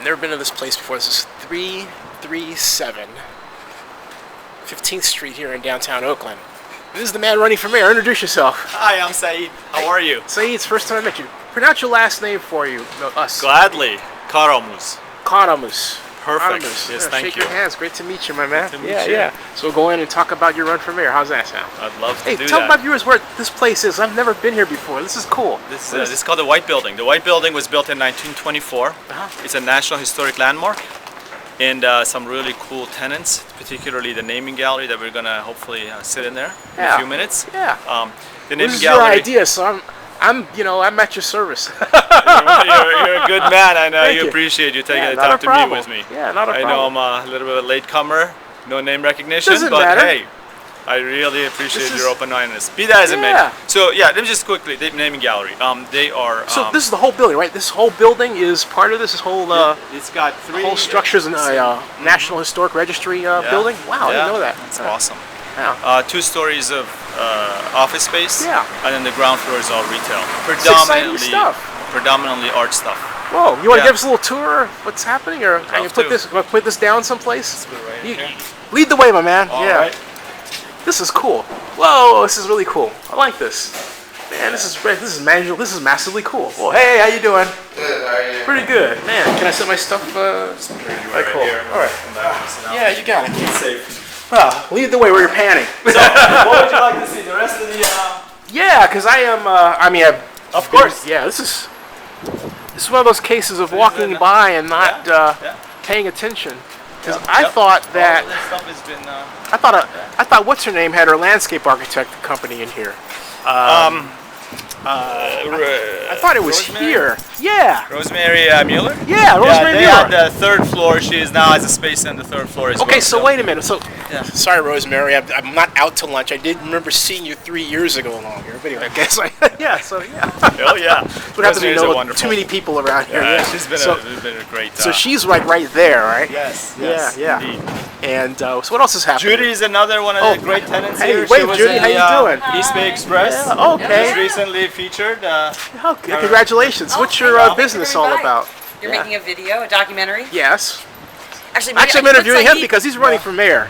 Never been to this place before. This is 337 15th Street here in downtown Oakland. This is the man running for mayor. Introduce yourself. Hi, I'm Saied. How are you? Saied, it's the first time I met you. Pronounce your last name for you. No, us. Gladly. Karamooz. Karamooz. Perfect. Karamooz. Yes, yeah, thank shake you. your hands. Great to meet you, my man. Great to meet you. Yeah. So we'll go in and talk about your run for mayor. How's that sound? I'd love to Hey, do tell that. my viewers where this place is. I've never been here before. This is cool. This is called the White Building. The White Building was built in 1924. It's a National Historic Landmark. And some really cool tenants, particularly the naming gallery that we're gonna hopefully sit in there in a few minutes. Yeah. The naming This is gallery. your idea, so I'm at your service. you're a good man. I know Thank you you. appreciate you taking Yeah, the not a time to meet problem. with me. Yeah, not a I know problem. I'm a little bit of a latecomer, no name recognition, Doesn't but matter. hey, I really appreciate This is- your open-mindedness. Be that as it may. Yeah. So yeah, let me just quickly, the naming gallery. They are. So this is the whole building, right? This whole building is part of this whole it's got three whole structures in a National Historic Registry building. Wow, I didn't know that. That's awesome. Wow. 2 stories of office space. Yeah. And then the ground floor is all retail. exciting stuff. Predominantly art stuff. Whoa, you want to Yeah. give us a little tour of what's happening, or can you Love to. put this down someplace? Put it right in You- here. Lead the way, my man. All yeah. right. This is cool. Whoa, this is really cool. I like this. Man, this is great. This is manual. This is massively cool. Well, hey, how you doing? Good, how are you? Pretty good. Man, can I set my stuff? Right cool. here. All right. Yeah, you got it. Safe. Lead the way where you're panning. So, what would you like to see? The rest of the. Yeah, because I am. Of course. Yeah, this is one of those cases of walking by and not paying attention. Because I thought that All this stuff has been. I thought what's her name had her landscape architect company in here. I thought it was Rosemary? here. Yeah. Rosemary Mueller? Yeah, Rosemary they Mueller. had the 3rd floor. She is now has a space on the 3rd floor as well. Okay, so wait a minute. So, Yeah. sorry, Rosemary, I'm not out to lunch. I did remember seeing you 3 years ago along here. But anyway, I guess yeah. So yeah, Oh yeah. would have to be Rosemary's a no wonderful. too many people around here. Yeah, Yeah, she's been, so, been a great. so she's like right there, right? Yes. Yeah. Indeed. And so what else is happening? Judy is another one of Oh, the great tenants hey, here. wait, She was Judy, in how the, you doing? East Bay Express. Yeah, okay. Just recently featured. Okay, congratulations. What's your thank you. business all about? You're Yeah. making a video, a documentary? Yes. Actually, I'm interviewing him because he's running for mayor.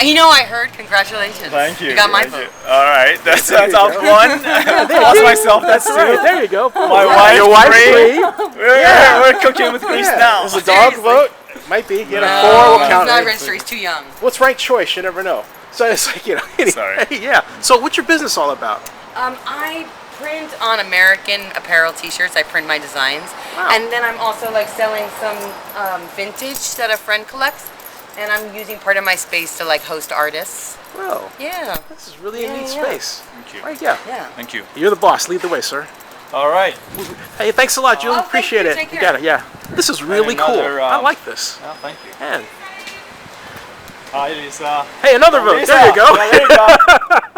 You know, I heard. Congratulations. Thank you. You got my thank vote. you. All right, that's There you up go. one. Lost myself. That's Right, two. there you go. My wife, your wife, three. three. We're cooking with grease Yeah. now. Is the dog Seriously. vote? Might be. Get a No, 4. We'll he's count not it. registered. He's too young. What's ranked choice? You never know. So it's like, anyway, Sorry. yeah. So what's your business all about? I print on American Apparel T-shirts. I print my designs, Wow. and then I'm also like selling some vintage that a friend collects, and I'm using part of my space to like host artists. Well, Yeah. this is really a Yeah, neat yeah. space. Thank you. Right, yeah. Yeah. Thank you. You're the boss. Lead the way, sir. All right. Hey, thanks a lot, Julie. thank Appreciate you. it. Take You care. got it, yeah. This is really cool. another, I like this. Oh, thank you. Man. Hi, Lisa. Hey, another vote. Lisa. There you go. Yeah, there you go.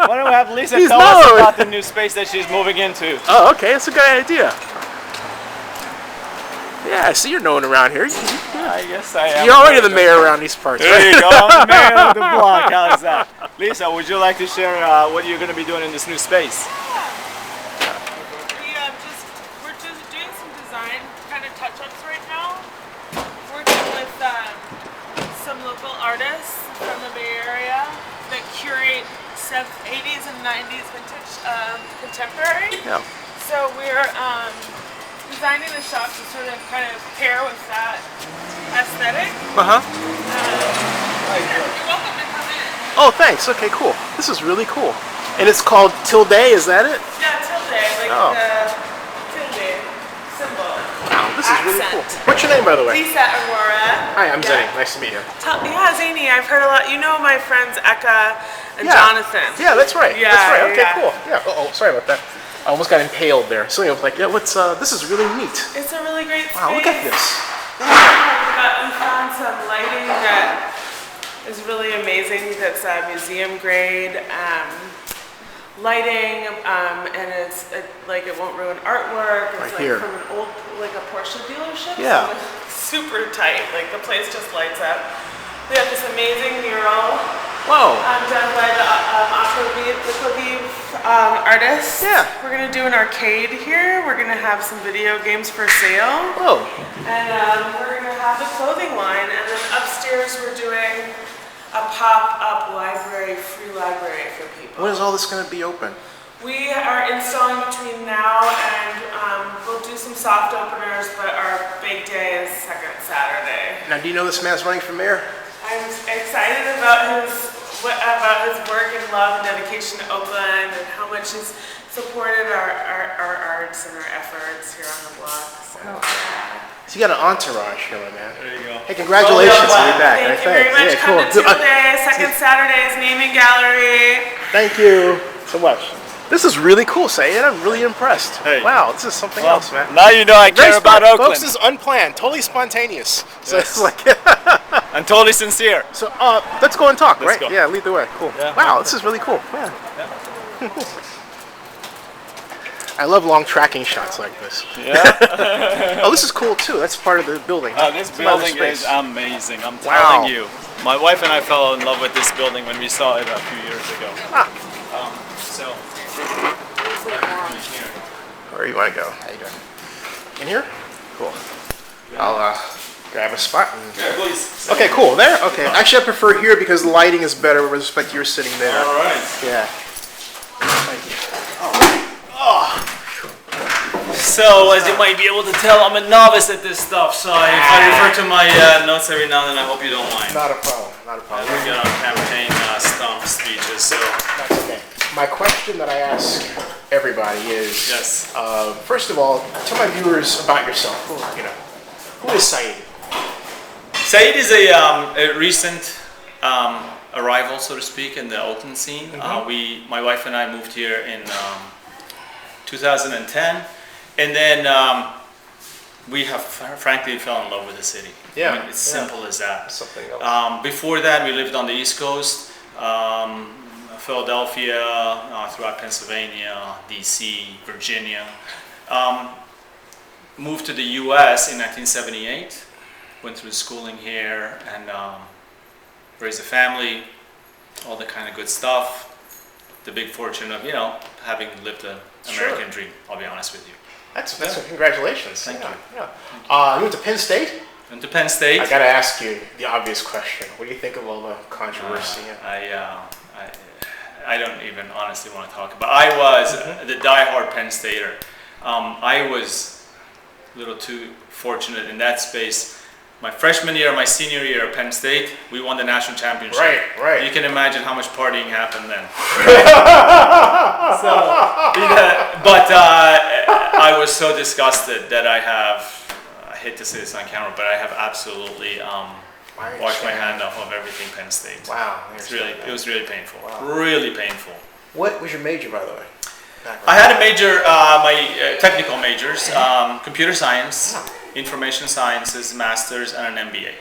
Why don't we have Lisa He's tell us known. about the new space that she's moving into? Oh, okay. That's a good idea. Yeah, I see you're known around here. I guess I am. You're already the mayor around these parts, There right? you go. I'm the mayor of the block. How is that? Lisa, would you like to share what you're going to be doing in this new space? We're just doing some design kind of touch-ups right now. Working with some local artists from the Bay Area that curate 80s and 90s vintage contemporary. Yeah. So we're designing the shop to sort of kind of pair with that aesthetic. Uh-huh. You're welcome to come in. Oh, thanks. Okay, cool. This is really cool. And it's called Tilde, is that it? Yeah, tilde, like Oh. the tilde symbol. Wow, this is really cool. Accent. What's your name, by the way? Lisa Aurora. Hi, I'm Yeah. Zenny. Nice to meet you. Yeah, Zany, I've heard a lot. You know my friends Eka and Yeah. Jonathan. Yeah, that's right. Yeah, that's right. Okay, yeah. cool. Yeah. Oh, sorry about that. I almost got impaled there. So I was like, yeah, this is really neat. It's a really great space. Wow, look at this. We found some lighting that is really amazing. That's museum grade lighting, and it's like it won't ruin artwork. It's Right like here. from an old, like a Porsche dealership. Yeah. So it's super tight. Like the place just lights up. We have this amazing mural Whoa. Done by the Aquaviv artists. Yeah. We're gonna do an arcade here. We're gonna have some video games for sale. Whoa. And we're gonna have the clothing line. And then upstairs we're doing a pop-up library, free library for people. When is all this going to be open? We are installing between now and we'll do some soft openers, but our big day is second Saturday. Now, do you know this man's running for mayor? I'm excited about his work and love and dedication to Oakland and how much he's supported our arts and our efforts here on the block. So, So you got an entourage here, my man. There you go. Hey, congratulations on your back. Thank you very much. Yeah, Come cool. to Tuesday, second Saturday's naming gallery. Thank you so much. This is really cool, Saied. I'm really impressed. Hey. Wow, this is something else, man. Now you know I care about Oakland. Folks, this is unplanned, totally spontaneous. So Yes. it's like, I'm totally sincere. so let's go and talk, Let's right? go. Yeah, lead the way. Cool. Yeah. Wow, this is really cool. Yeah. I love long tracking shots like this. Yeah. Oh, this is cool too. That's part of the building. This It's another building is space. amazing. I'm Wow. telling you. My wife and I fell in love with this building when we saw it a few years ago. Ah. So. Where you want to go? How you doing? In here? Cool. I'll grab a spot. Yeah, please. Okay, cool. There? Okay. Actually, I prefer here because the lighting is better with respect to your sitting there. All right. Yeah. Thank you. So, as you might be able to tell, I'm a novice at this stuff. So, if I refer to my notes every now and then, I hope you don't mind. Not a problem. Not a problem. We get on campaign stump speeches. So, That's okay. My question that I ask everybody is, yes. first of all, tell my viewers about yourself. Who is Saied? Saied is a recent arrival, so to speak, in the Oakland scene. My wife and I moved here in 2010, and then we have frankly fell in love with the city. Yeah, I mean, it's simple as that. Something else. Before that, we lived on the East Coast, Philadelphia, throughout Pennsylvania, DC, Virginia. Moved to the U.S. in 1978. Went through schooling here and raised a family, all the kind of good stuff. The big fortune of, having lived an American dream, I'll be honest with you. That's congratulations. Thank you. Yeah. You went to Penn State? Went to Penn State. I gotta ask you the obvious question. What do you think of all the controversy? I don't even honestly want to talk about. I was the diehard Penn Stater. I was a little too fortunate in that space. My freshman year, my senior year at Penn State, we won the national championship. Right. You can imagine how much partying happened then. But I was so disgusted that I hate to say this on camera, but I have absolutely washed my hand off of everything Penn State. Wow. It was really painful. Wow. Really painful. What was your major, by the way? I had a major, my technical majors, computer science, information sciences, masters, and an MBA.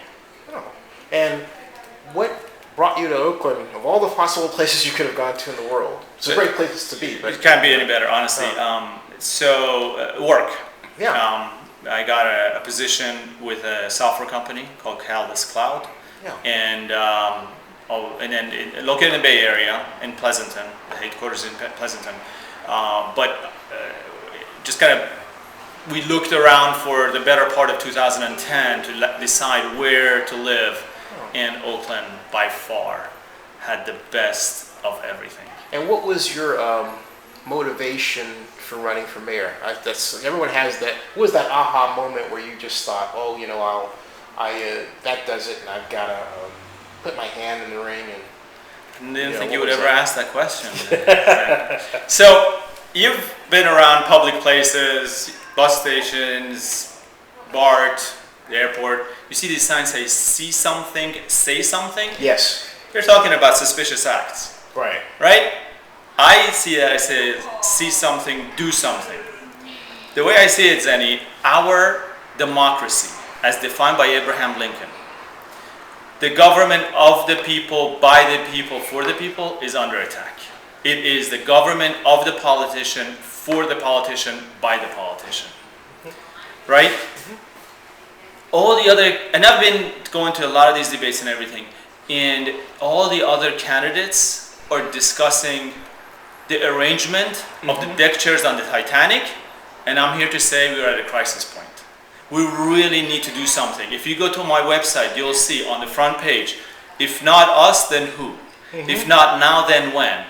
Oh. And what brought you to Oakland? Of all the possible places you could have gone to in the world, it's a great place to be. But it can't be any better, honestly. Work. Yeah. I got a position with a software company called Caldas Cloud. Yeah. And then located in the Bay Area in Pleasanton, the headquarters in Pleasanton. Just kind of, we looked around for the better part of 2010 to decide where to live, and Oakland by far had the best of everything. And what was your motivation for running for mayor? Everyone has that. What was that aha moment where you just thought, that does it, and I've got to put my hand in the ring? And didn't think you would ever ask that question. So you've been around public places, bus stations, BART, the airport. You see these signs say, see something, say something? Yes. You're talking about suspicious acts, Right. right? I see that, I say, see something, do something. The way I see it, Zenny, our democracy, as defined by Abraham Lincoln, the government of the people, by the people, for the people, is under attack. It is the government of the politician, for the politician, by the politician. Right? All the other, and I've been going to a lot of these debates and everything. and all the other candidates are discussing the arrangement of the deck chairs on the Titanic, and I'm here to say we're at a crisis point. We really need to do something. If you go to my website, you'll see on the front page, if not us, then who? If not now, then when?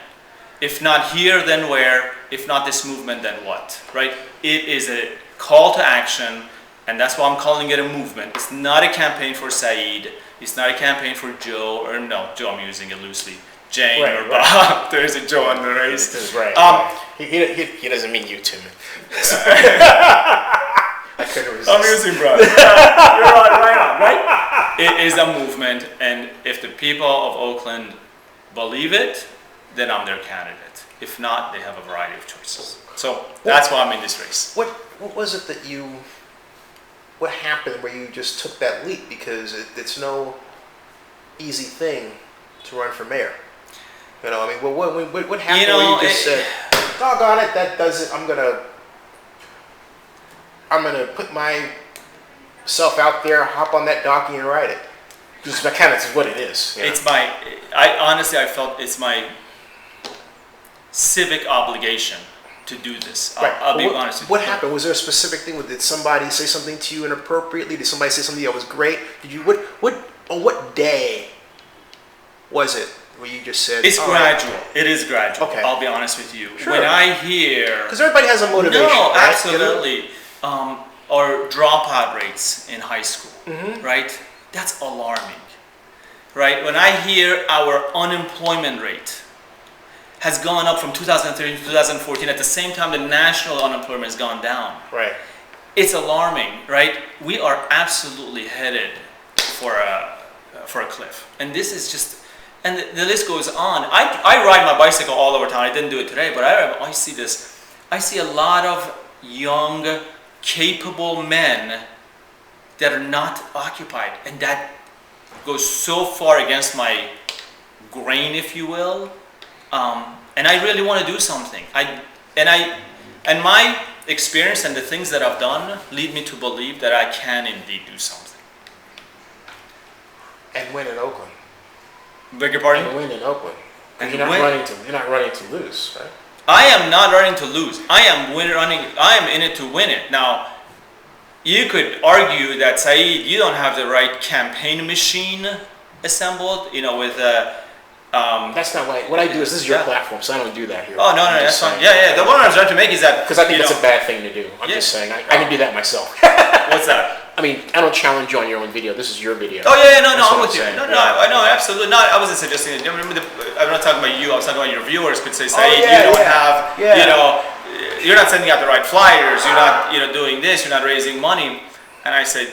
If not here, then where? If not this movement, then what? Right? It is a call to action, and that's why I'm calling it a movement. It's not a campaign for Saied. It's not a campaign for Joe, or no, Joe, I'm using it loosely. Jane or Bob. There's a Joe on the race. This is right. He doesn't mean you, Tim. I couldn't resist. I'm using brother. You're right on, right? It is a movement, and if the people of Oakland believe it, then I'm their candidate. If not, they have a variety of choices. So that's why I'm in this race. What was it that what happened where you just took that leap? Because it's no easy thing to run for mayor. You know, I mean, what happened where you just said, doggone it, that doesn't, I'm gonna put myself out there, hop on that donkey and ride it. Because that kind of is what it is. You know? I felt it's my civic obligation to do this. Right. I'll be honest with you. What happened? Was there a specific thing? Did somebody say something to you inappropriately? Did somebody say something that was great? Did you, on what day was it where you just said, it's gradual. It is gradual. Okay. I'll be honest with you. Sure. When I hear... Because everybody has a motivation. No, right? absolutely. Or dropout rates in high school, right? That's alarming, right? When I hear our unemployment rate has gone up from 2013 to 2014, at the same time the national unemployment has gone down. Right. It's alarming, right? We are absolutely headed for a cliff. And this is just, and the list goes on. I ride my bicycle all over town. I didn't do it today, but I see this. I see a lot of young, capable men that are not occupied, and that goes so far against my grain, if you will. And I really want to do something. And my experience and the things that I've done lead me to believe that I can indeed do something. And win in Oakland. Beg your pardon? And win in Oakland. And You're not running to lose, right? I am not running to lose. I am in it to win it. Now, you could argue that, Saied, you don't have the right campaign machine assembled, with that's not what I do. This is your platform, so I don't do that here. Oh, no, that's fine. Yeah. The one I was trying to make is that... Because I think it's a bad thing to do. I'm just saying. I can do that myself. What's that? I mean, I don't challenge you on your own video. This is your video. Oh, yeah, no, I'm with you. Saying. No, I know, absolutely not. I wasn't suggesting it. I'm not talking about you. I was talking about your viewers could say, Saied, you don't have, you're not sending out the right flyers. You're not, doing this. You're not raising money. And I said,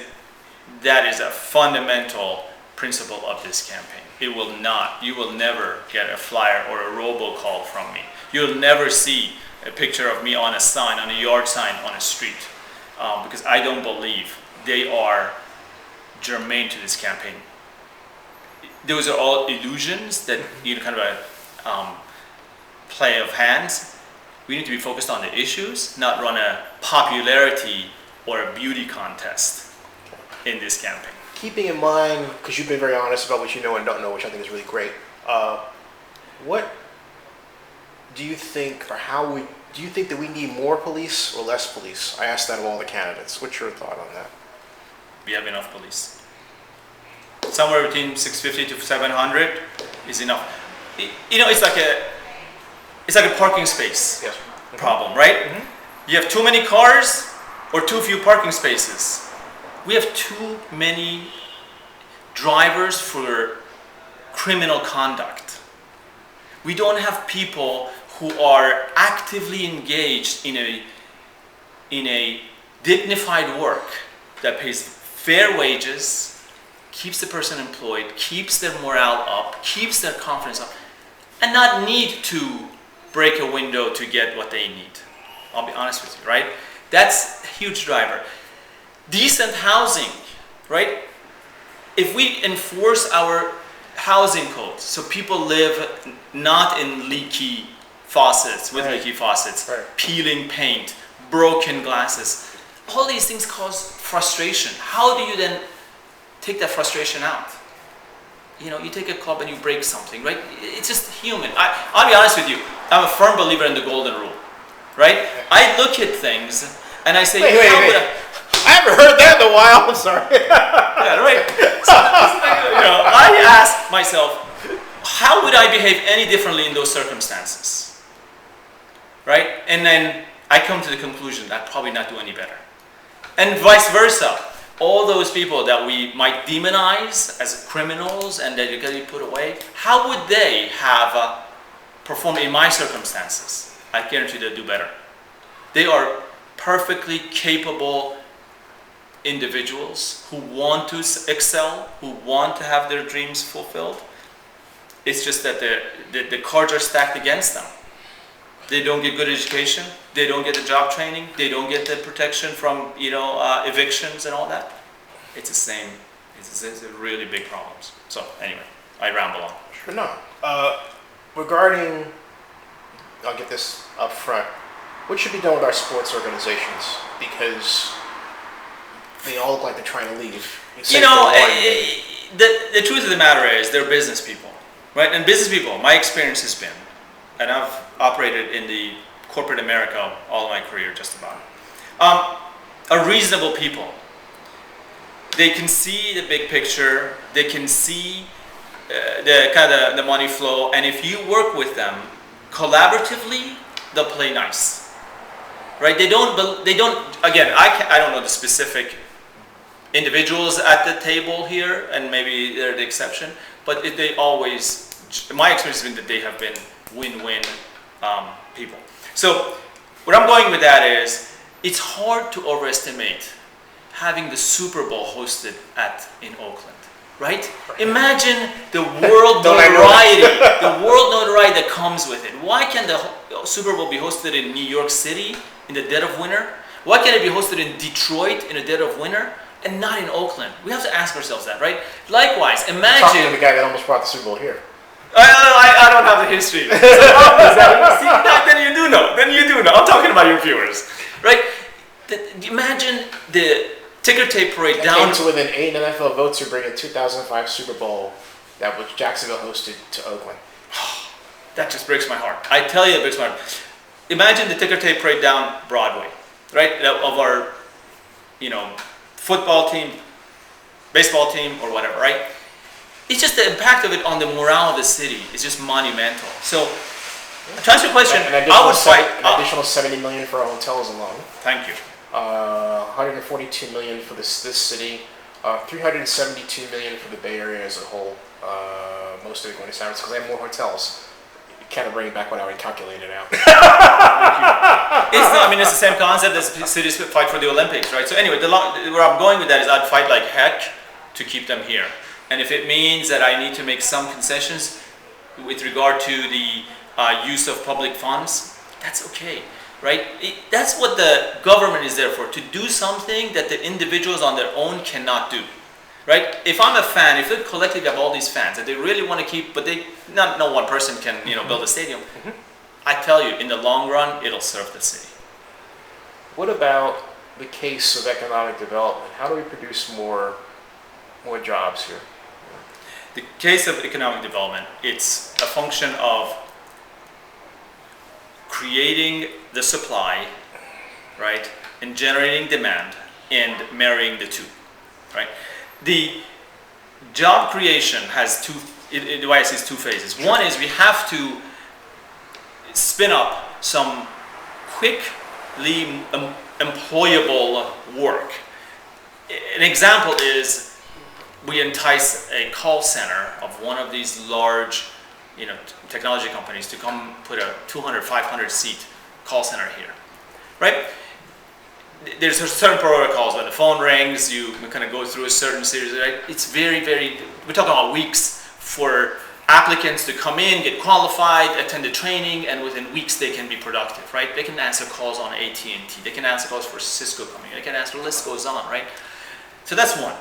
that is a fundamental principle of this campaign. You will never get a flyer or a robocall from me. You'll never see a picture of me on a sign, on a yard sign, on a street, because I don't believe they are germane to this campaign. Those are all illusions that, kind of a play of hands. We need to be focused on the issues, not run a popularity or a beauty contest in this campaign. Keeping in mind, because you've been very honest about what you know and don't know, which I think is really great, what do you think, or do you think that we need more police or less police? I asked that of all the candidates. What's your thought on that? We have enough police. Somewhere between 650 to 700 is enough. It's like a parking space problem, right? You have too many cars or too few parking spaces. We have too many drivers for criminal conduct. We don't have people who are actively engaged in a dignified work that pays fair wages, keeps the person employed, keeps their morale up, keeps their confidence up, and not need to break a window to get what they need. I'll be honest with you, right? That's a huge driver. Decent housing, right? If we enforce our housing codes so people live not in leaky faucets, with leaky faucets, peeling paint, broken glasses, all these things cause frustration. How do you then take that frustration out? you take a club and you break something, right? It's just human. I'll be honest with you. I'm a firm believer in the golden rule, right? I look at things and I say, wait. would I haven't heard that in a while. I'm sorry. yeah, right. So, I ask myself, how would I behave any differently in those circumstances, right? And then I come to the conclusion that I'd probably not do any better. And vice versa. All those people that we might demonize as criminals and that you're going to be put away, how would they have performed in my circumstances? I guarantee they'll do better. They are perfectly capable individuals who want to excel, who want to have their dreams fulfilled. It's just that the cards are stacked against them. They don't get good education. They don't get the job training. They don't get the protection from evictions and all that. It's the same. It's really big problems. So anyway, I ramble on. Sure, no. Regarding, I'll get this up front. What should be done with our sports organizations? Because they all look like they're trying to leave. The truth of the matter is they're business people, right? And business people, my experience has been, and I've operated in the corporate America all of my career, just about, are reasonable people. They can see the big picture. They can see the money flow, and if you work with them collaboratively, they'll play nice, right? They don't. Again, I don't know the specific individuals at the table here, and maybe they're the exception, but they always. My experience has been that they have been win-win people. So what I'm going with that is, it's hard to overestimate having the Super Bowl hosted in Oakland, right? Imagine the world notoriety, that comes with it. Why can the Super Bowl be hosted in New York City in the dead of winter? Why can't it be hosted in Detroit in the dead of winter and not in Oakland? We have to ask ourselves that, right? Likewise, imagine. Talking to the guy that almost brought the Super Bowl here. I don't have the history. Then you do know. I'm talking about your viewers, right? Imagine the ticker tape parade down came to within 8 NFL votes to bring a 2005 Super Bowl that which Jacksonville hosted to Oakland. That just breaks my heart. I tell you, it breaks my heart. Imagine the ticker tape parade down Broadway, right? Of our, football team, baseball team, or whatever, right? It's just the impact of it on the morale of the city is just monumental. So, to answer your question, I would fight. An additional $70 million for our hotels alone. Thank you. $142 million for this city. $372 million for the Bay Area as a whole. Most of it going to San Francisco because they have more hotels. Kind of bring it back what I would calculate it out. It's the same concept as cities fight for the Olympics, right? So anyway, where I'm going with that is I'd fight like heck to keep them here. And if it means that I need to make some concessions with regard to the use of public funds, that's okay, right? That's what the government is there for, to do something that the individuals on their own cannot do, right? If I'm a fan, if they collectively have all these fans that they really want to keep, but no one person can, build a stadium. Mm-hmm. I tell you, in the long run, it'll serve the city. What about the case of economic development? How do we produce more jobs here? The case of economic development, it's a function of creating the supply, right, and generating demand and marrying the two, right? The job creation has two phases. One is we have to spin up some quickly employable work. An example is we entice a call center of one of these large, technology companies to come put a 200, 500 seat call center here, right? There's certain protocols. When the phone rings, you kind of go through a certain series, right? It's very, we're talking about weeks for applicants to come in, get qualified, attend the training, and within weeks they can be productive, right? They can answer calls on AT&T. They can answer calls for Cisco coming. They can answer, the list goes on, right? So that's one.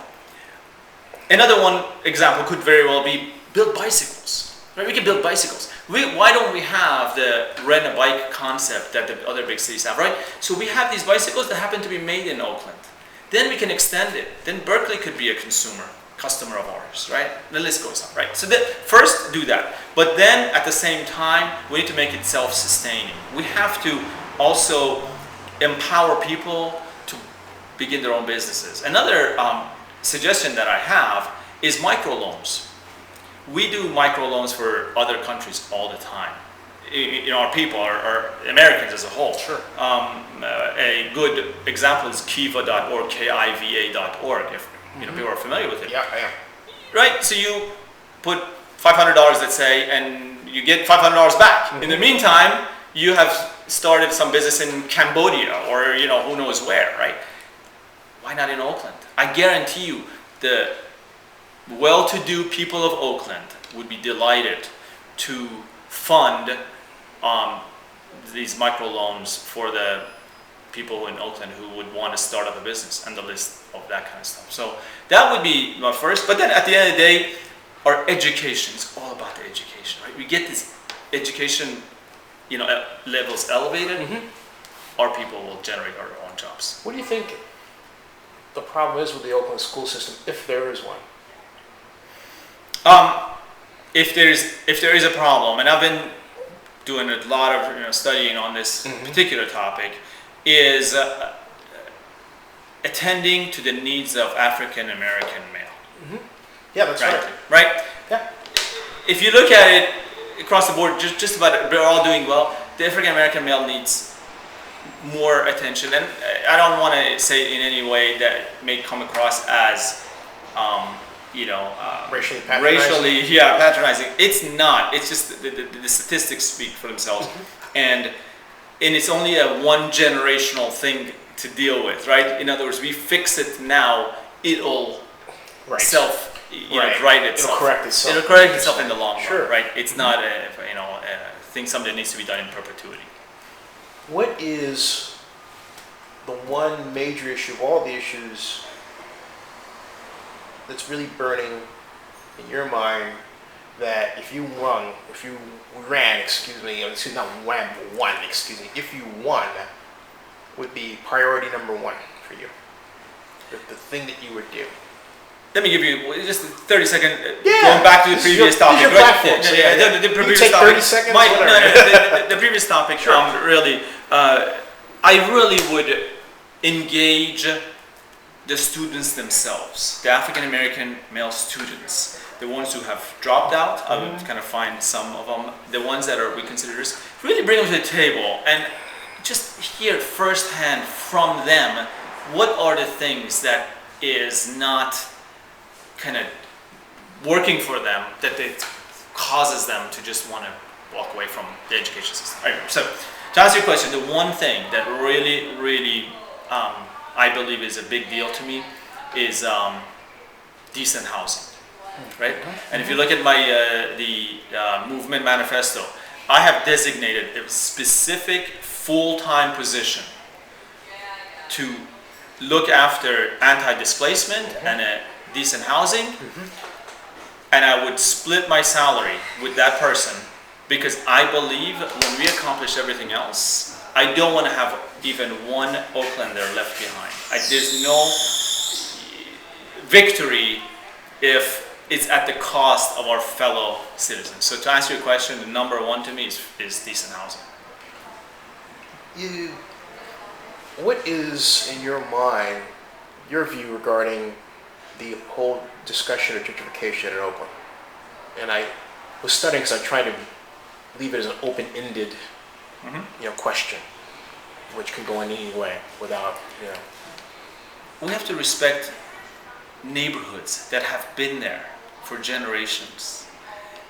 Another one example could very well be build bicycles, right? We can build bicycles. Why don't we have the rent a bike concept that the other big cities have, right? So we have these bicycles that happen to be made in Oakland. Then we can extend it. Then Berkeley could be a consumer, customer of ours, right? The list goes on, right? So first do that, but then at the same time, we need to make it self-sustaining. We have to also empower people to begin their own businesses. Another suggestion that I have is microloans. We do microloans for other countries all the time. You know, our people, our Americans as a whole. Sure. A good example is kiva.org, kiva.org, if you know, people are familiar with it. Yeah, I am. Right, so you put $500, let's say, and you get $500 back. In the meantime, you have started some business in Cambodia or, you know, who knows where, right? Why not in Oakland? I guarantee you the well-to-do people of Oakland would be delighted to fund these microloans for the people in Oakland who would want to start up a business, and the list of that kind of stuff. So that would be my first. But then at the end of the day, our education is all about the education, right? We get this education, you know, levels elevated. Our people will generate our own jobs. What do you think the problem is with the Oakland school system, if there is one? If there is a problem, and I've been doing a lot of studying on this particular topic, is attending to the needs of African American male. Yeah, that's right. Right? Yeah. If you look at it across the board, just about they're all doing well. The African American male needs more attention, and I don't want to say in any way that may come across as Racially patronizing. patronizing. It's not. It's just the statistics speak for themselves, and it's only a one generational thing to deal with, right? In other words, we fix it now, it'll right itself. It'll correct itself. It'll correct itself in the long Sure. run, right? It's not a thing, something that needs to be done in perpetuity. What is the one major issue of all the issues that's really burning in your mind that if you won, if you won, would be priority number one for you? The thing that you would do. Let me give you just a 30-second, Yeah. going back to the previous topic. Your Right? platform, so The you previous take topic. 30 seconds, No, whatever. the previous topic, Sure. really, I really would engage the students themselves, the African American male students, the ones who have dropped out. I would kind of find some of them, the ones that we consider risks, really bring them to the table and just hear firsthand from them what are the things that is not kind of working for them, that it causes them to just want to walk away from the education system. All right, so to answer your question, the one thing that really I believe is a big deal to me is decent housing, right? And if you look at my the movement manifesto, I have designated a specific full-time position to look after anti-displacement and decent housing, and I would split my salary with that person because I believe when we accomplish everything else, I don't want to have even one Oaklander left behind. There's no victory if it's at the cost of our fellow citizens. So to answer your question, the number one to me is decent housing. What is, in your mind, your view regarding the whole discussion of gentrification in Oakland? And I was studying because I tried to leave it as an open-ended, question, which can go in any way without, We have to respect neighborhoods that have been there for generations.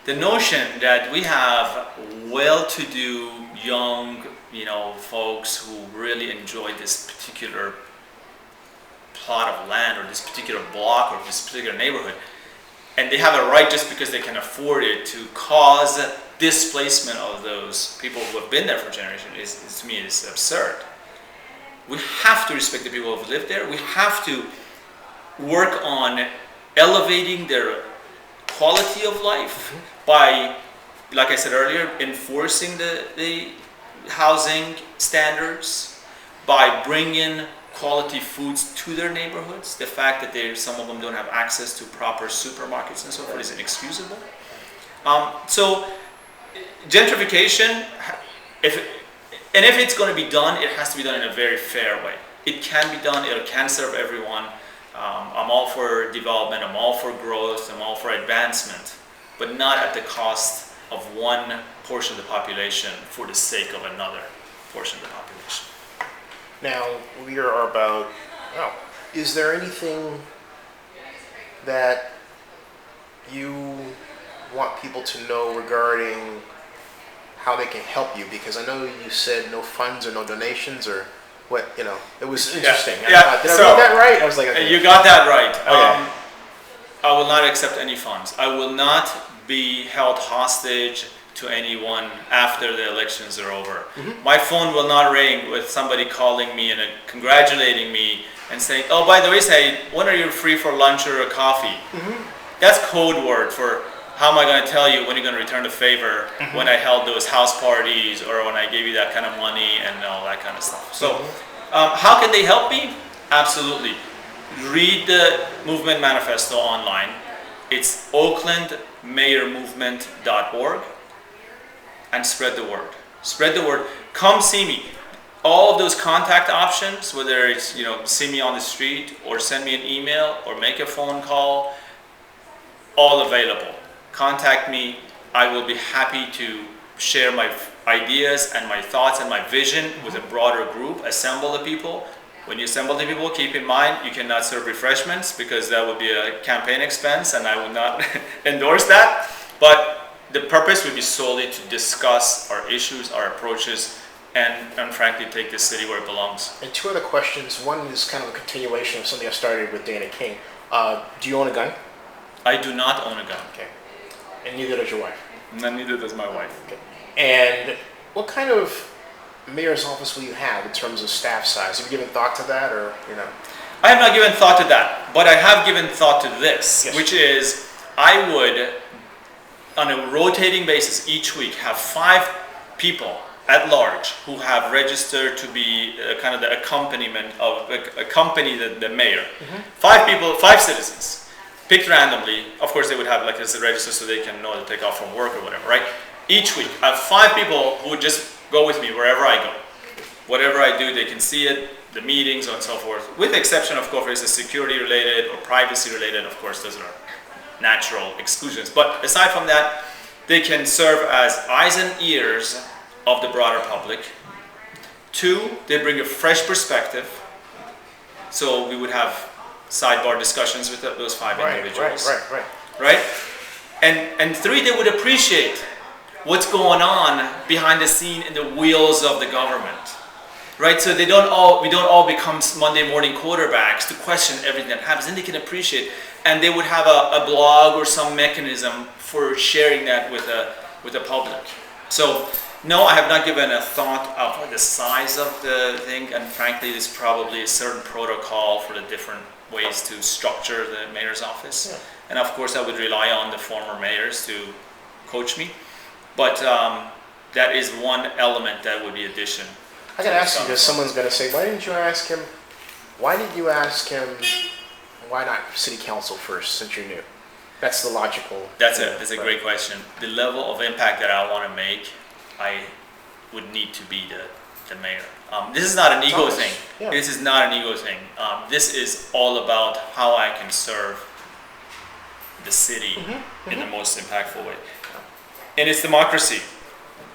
The notion that we have well-to-do young, folks who really enjoy this particular plot of land or this particular block or this particular neighborhood, and they have a right just because they can afford it to cause displacement of those people who have been there for generations is to me is absurd. We have to respect the people who have lived there. We have to work on elevating their quality of life by, like I said earlier, enforcing the housing standards, by bringing quality foods to their neighborhoods. The fact that some of them don't have access to proper supermarkets and so forth is inexcusable. So gentrification, if it's going to be done, it has to be done in a very fair way. It can be done, it can serve everyone. I'm all for development, I'm all for growth, I'm all for advancement, but not at the cost of one portion of the population for the sake of another portion of the population. Now, we are about, is there anything that you want people to know regarding how they can help you? Because I know you said no funds or no donations or what, it was interesting. Yeah. Did I read that right? I was like, okay. You got that right. Okay. I will not accept any funds. I will not be held hostage to anyone after the elections are over. Mm-hmm. My phone will not ring with somebody calling me and congratulating me and saying, oh, by the way, Saied, when are you free for lunch or a coffee? Mm-hmm. That's code word for how am I going to tell you when you're going to return the favor when I held those house parties or when I gave you that kind of money and all that kind of stuff. So how can they help me? Absolutely. Read the movement manifesto online. It's oaklandmayormovement.org. And spread the word. Spread the word. Come see me. All of those contact options, whether it's see me on the street or send me an email or make a phone call, all available. Contact me. I will be happy to share my ideas and my thoughts and my vision with a broader group. Assemble the people. When you assemble the people, keep in mind you cannot serve refreshments because that would be a campaign expense, and I would not endorse that. But the purpose would be solely to discuss our issues, our approaches, and frankly take this city where it belongs. And two other questions. One is kind of a continuation of something I started with Dana King. Do you own a gun? I do not own a gun. Okay. And neither does your wife? No, neither does my wife. Okay. And what kind of mayor's office will you have in terms of staff size? Have you given thought to that, or I have not given thought to that, but I have given thought to this, yes. Which is I would, on a rotating basis each week, have 5 people at large who have registered to be kind of the accompaniment of accompany the mayor. Mm-hmm. 5 people, 5 citizens, picked randomly. Of course, they would have like this register so they can know to take off from work or whatever, right? Each week, I have 5 people who would just go with me wherever I go. Whatever I do, they can see it, the meetings and so forth, with the exception, of course, if it's security related or privacy related. Of course, those are natural exclusions. But aside from that, they can serve as eyes and ears of the broader public. 2, they bring a fresh perspective. So we would have sidebar discussions with those 5 individuals. Right? And 3, they would appreciate what's going on behind the scene in the wheels of the government. Right? So we don't all become Monday morning quarterbacks to question everything that happens. And they can appreciate, and they would have a blog or some mechanism for sharing that with the public. So no, I have not given a thought of the size of the thing, and frankly, there's probably a certain protocol for the different ways to structure the mayor's office. Yeah. And of course, I would rely on the former mayors to coach me. But that is one element that would be addition. I gotta ask you, because someone's gonna say, why didn't you ask him, why not city council first, since you're new? That's the logical. That's a great question. The level of impact that I want to make, I would need to be the mayor. This is not an ego thing. Yeah. This is not an ego thing. This is all about how I can serve the city in the most impactful way. And it's democracy.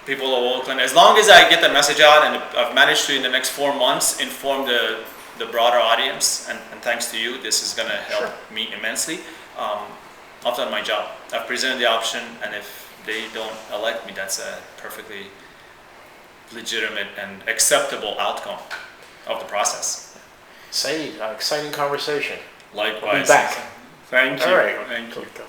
People of Oakland, as long as I get the message out, and I've managed to in the next 4 months inform the broader audience, and thanks to you, this is going to help me immensely. I've done my job. I've presented the option, and if they don't elect me, that's a perfectly legitimate and acceptable outcome of the process. Saied, exciting conversation. Likewise. We'll be back. Thank you. All right. Thank you. Cool.